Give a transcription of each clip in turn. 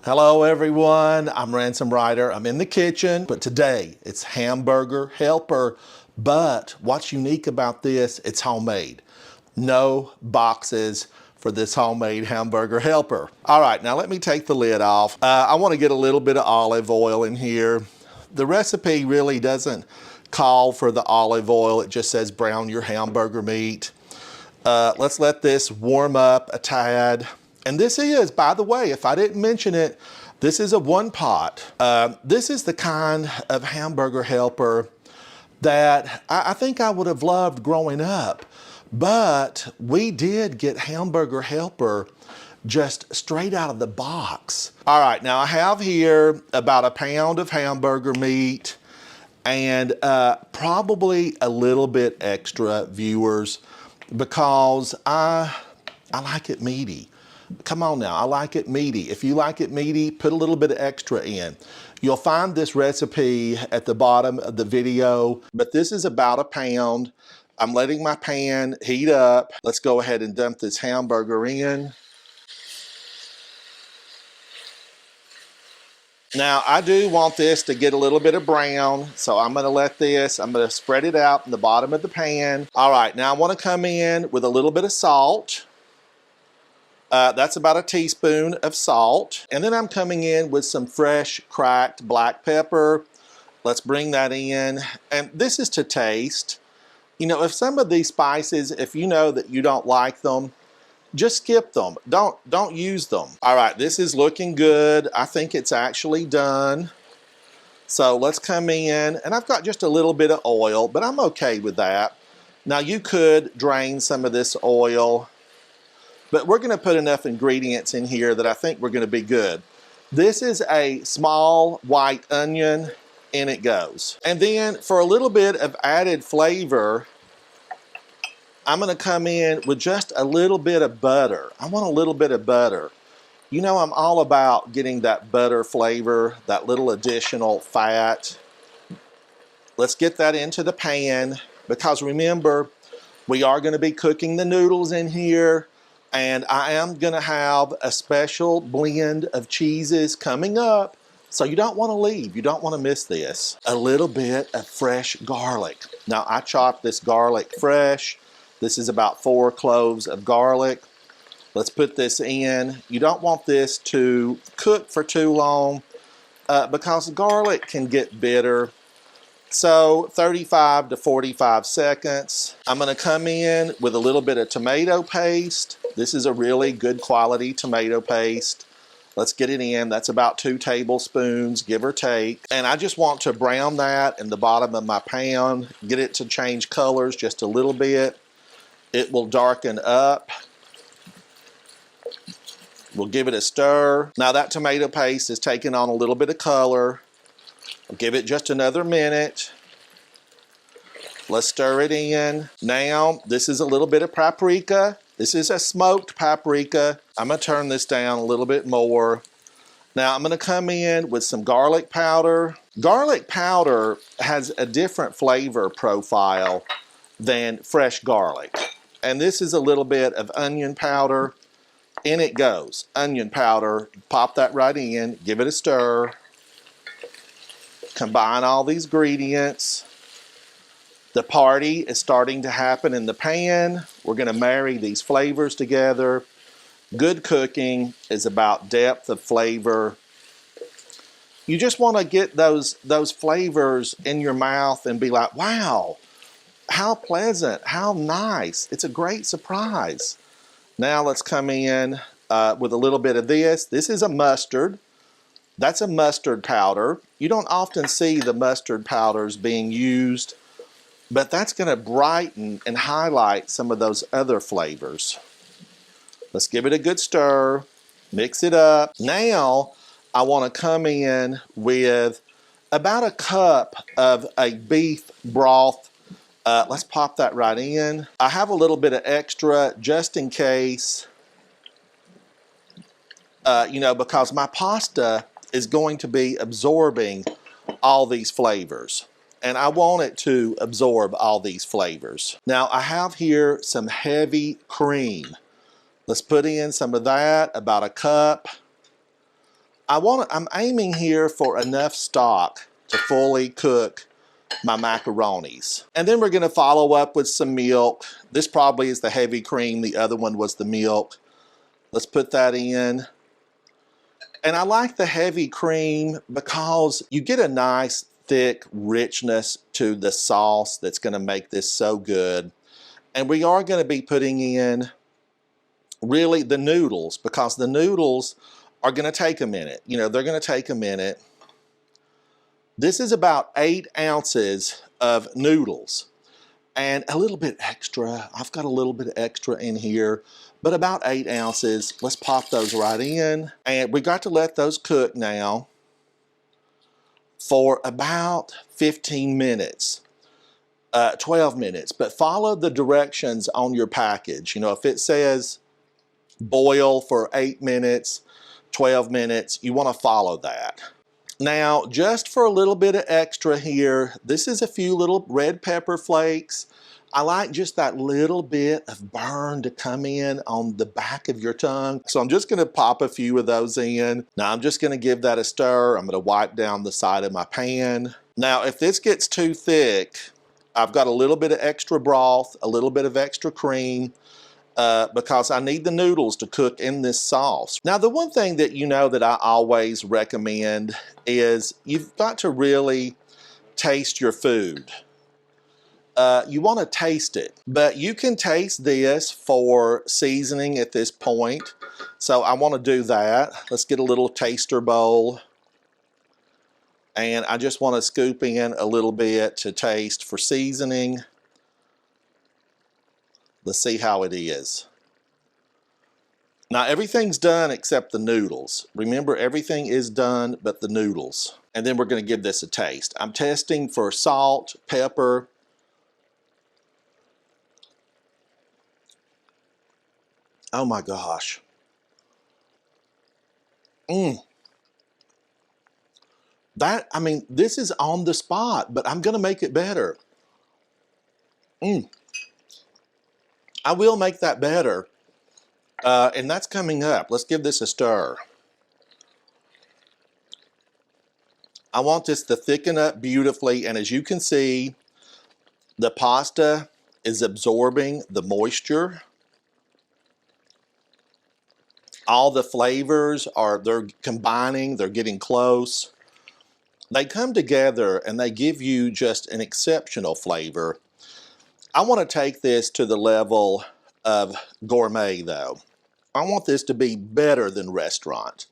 Hello everyone, I'm Ransom Ryder. I'm in the kitchen, but today it's Hamburger Helper. But what's unique about this, it's homemade. No boxes for this homemade Hamburger Helper. All right, now let me take the lid off. I want to get a little bit of olive oil in here. The recipe really doesn't call for the olive oil. It just says brown your hamburger meat. Let's let this warm up a tad. And this is, by the way, if I didn't mention it, this is a one pot. This is the kind of hamburger helper that I think I would have loved growing up. But we did get hamburger helper just straight out of the box. All right, now I have here about a pound of hamburger meat and probably a little bit extra, viewers, because I like it meaty. Come on now, I like it meaty. If you like it meaty, put a little bit of extra in. You'll find this recipe at the bottom of the video, but this is about a pound. I'm letting my pan heat up. Let's go ahead and dump this hamburger in. Now, I do want this to get a little bit of brown, so I'm gonna spread it out in the bottom of the pan. All right, now I wanna come in with a little bit of salt. That's about a teaspoon of salt. And then I'm coming in with some fresh cracked black pepper. Let's bring that in. And this is to taste. You know, if some of these spices, if you know that you don't like them, just skip them. Don't use them. All right, this is looking good. I think it's actually done. So let's come in, and I've got just a little bit of oil, but I'm okay with that. Now you could drain some of this oil, but we're gonna put enough ingredients in here that I think we're gonna be good. This is a small white onion, in it goes. And then for a little bit of added flavor, I'm gonna come in with just a little bit of butter. I want a little bit of butter. You know, I'm all about getting that butter flavor, that little additional fat. Let's get that into the pan, because remember, we are gonna be cooking the noodles in here. And I am gonna have a special blend of cheeses coming up. So you don't wanna leave, you don't wanna miss this. A little bit of fresh garlic. Now I chopped this garlic fresh. This is about 4 cloves of garlic. Let's put this in. You don't want this to cook for too long because garlic can get bitter. So 35 to 45 seconds. I'm gonna come in with a little bit of tomato paste. This is a really good quality tomato paste. Let's get it in. That's about 2 tablespoons, give or take. And I just want to brown that in the bottom of my pan, get it to change colors just a little bit. It will darken up. We'll give it a stir. Now that tomato paste is taking on a little bit of color. I'll give it just another minute. Let's stir it in. Now, this is a little bit of paprika. This is a smoked paprika. I'm gonna turn this down a little bit more. Now, I'm gonna come in with some garlic powder. Garlic powder has a different flavor profile than fresh garlic. And this is a little bit of onion powder. In it goes. Onion powder. Pop that right in. Give it a stir. Combine all these ingredients. The party is starting to happen in the pan. We're gonna marry these flavors together. Good cooking is about depth of flavor. You just wanna get those flavors in your mouth and be like, wow, how pleasant, how nice. It's a great surprise. Now let's come in with a little bit of this. This is a mustard. That's a mustard powder. You don't often see the mustard powders being used, but that's gonna brighten and highlight some of those other flavors. Let's give it a good stir, mix it up. Now, I wanna come in with about a cup of a beef broth. Let's pop that right in. I have a little bit of extra just in case, you know, because my pasta is going to be absorbing all these flavors. And I want it to absorb all these flavors. Now I have here some heavy cream. Let's put in some of that, about a cup. I'm aiming here for enough stock to fully cook my macaronis. And then we're gonna follow up with some milk. This probably is the heavy cream, the other one was the milk. Let's put that in. And I like the heavy cream because you get a nice thick richness to the sauce that's gonna make this so good. And we are gonna be putting in really the noodles, because the noodles are gonna take a minute. You know, they're gonna take a minute. This is about 8 ounces of noodles and a little bit extra. I've got a little bit extra in here, but about 8 ounces. Let's pop those right in. And we got to let those cook now for about 15 minutes, 12 minutes. But follow the directions on your package. You know, if it says boil for 8 minutes, 12 minutes, you want to follow that. Now, just for a little bit of extra here, this is a few little red pepper flakes. I like just that little bit of burn to come in on the back of your tongue. So I'm just gonna pop a few of those in. Now I'm just gonna give that a stir. I'm gonna wipe down the side of my pan. Now, if this gets too thick, I've got a little bit of extra broth, a little bit of extra cream, because I need the noodles to cook in this sauce. Now, the one thing that you know that I always recommend is you've got to really taste your food. You want to taste it, but you can taste this for seasoning at this point. So I want to do that. Let's get a little taster bowl. And I just want to scoop in a little bit to taste for seasoning. Let's see how it is. Now everything's done except the noodles. Remember, everything is done but the noodles. And then we're going to give this a taste. I'm testing for salt, pepper. Oh my gosh. I mean, this is on the spot, but I'm going to make it better. I will make that better. And that's coming up. Let's give this a stir. I want this to thicken up beautifully, and as you can see, the pasta is absorbing the moisture. All the flavors they're combining, they're getting close. They come together and they give you just an exceptional flavor. I want to take this to the level of gourmet though. I want this to be better than restaurant.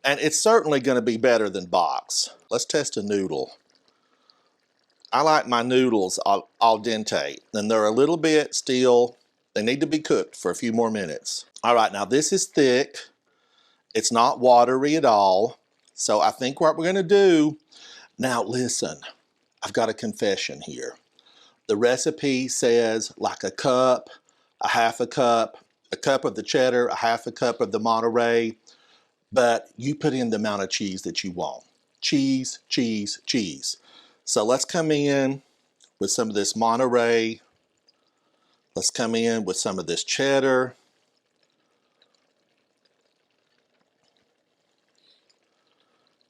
And it's certainly going to be better than box. Let's test a noodle. I like my noodles al dente, and they're a little bit still, they need to be cooked for a few more minutes. All right, now this is thick. It's not watery at all. So I think what we're going to do, now listen, I've got a confession here. The recipe says like a cup, a half a cup of the cheddar, a half a cup of the Monterey, but you put in the amount of cheese that you want. Cheese, cheese, cheese. So let's come in with some of this Monterey. Let's come in with some of this cheddar.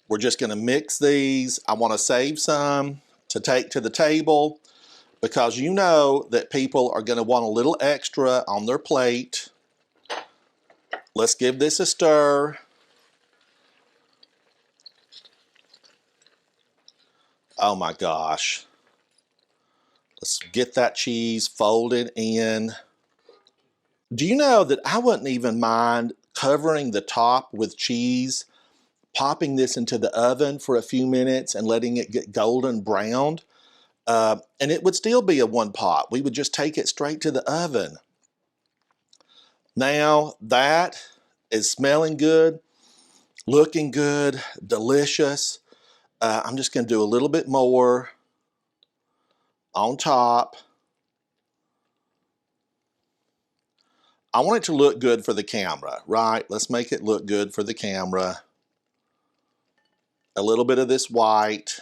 We're just going to mix these. I want to save some to take to the table because you know that people are going to want a little extra on their plate. Let's give this a stir. Oh my gosh. Let's get that cheese folded in. Do you know that I wouldn't even mind covering the top with cheese, popping this into the oven for a few minutes and letting it get golden browned? And it would still be a one pot. We would just take it straight to the oven. Now that is smelling good, looking good, delicious. I'm just going to do a little bit more on top. I want it to look good for the camera, right? Let's make it look good for the camera. A little bit of this white.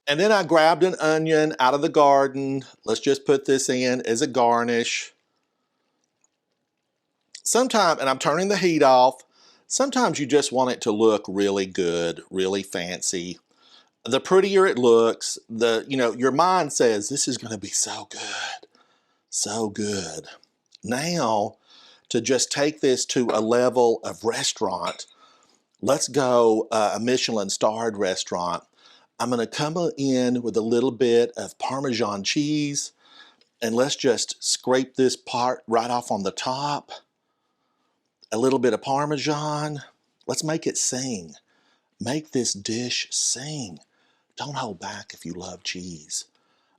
And then I grabbed an onion out of the garden. Let's just put this in as a garnish. Sometimes, and I'm turning the heat off, sometimes you just want it to look really good, really fancy. The prettier it looks, your mind says, this is going to be so good, so good. Now, to just take this to a level of restaurant, let's go a Michelin-starred restaurant. I'm going to come in with a little bit of Parmesan cheese, and let's just scrape this part right off on the top. A little bit of Parmesan. Let's make it sing. Make this dish sing. Don't hold back if you love cheese.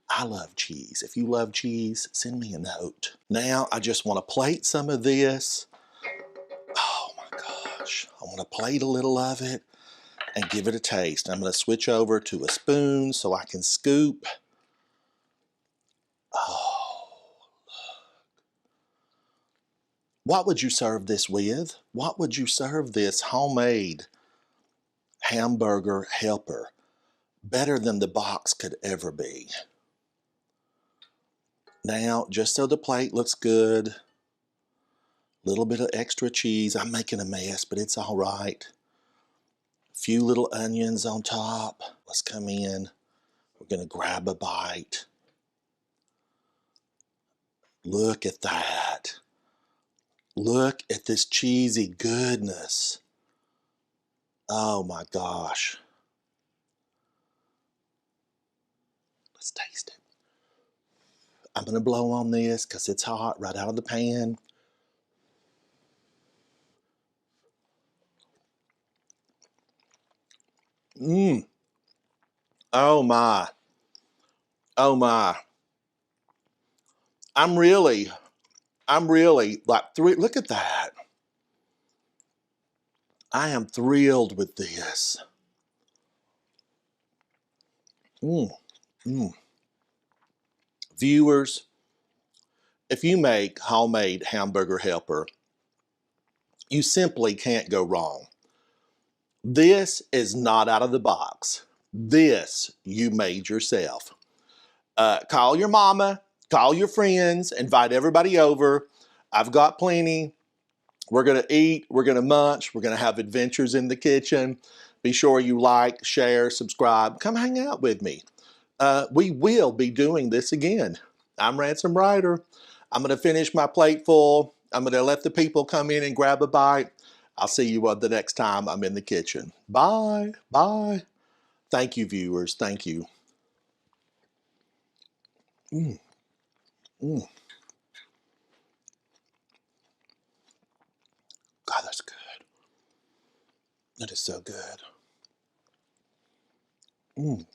I love cheese. If you love cheese, send me a note. Now, I just want to plate some of this. Oh my gosh. I want to plate a little of it and give it a taste. I'm going to switch over to a spoon so I can scoop. Oh, what would you serve this with? What would you serve this homemade hamburger helper? Better than the box could ever be. Now, just so the plate looks good, a little bit of extra cheese. I'm making a mess, but it's all right. A few little onions on top. Let's come in. We're going to grab a bite. Look at that. Look at this cheesy goodness. Oh my gosh. Let's taste it. I'm going to blow on this because it's hot right out of the pan. Mmm. Oh my. Oh my. I'm really like look at that. I am thrilled with this. Mm, mm. Viewers, if you make homemade hamburger helper, you simply can't go wrong. This is not out of the box. This you made yourself. Call your mama, call your friends, invite everybody over. I've got plenty. We're going to eat, we're going to munch, we're going to have adventures in the kitchen. Be sure you like, share, subscribe. Come hang out with me. We will be doing this again. I'm Ransom Ryder. I'm going to finish my plate full. I'm going to let the people come in and grab a bite. I'll see you the next time I'm in the kitchen. Bye. Bye. Thank you, viewers. Thank you. Mm, mm. God, that's good. That is so good. Mm.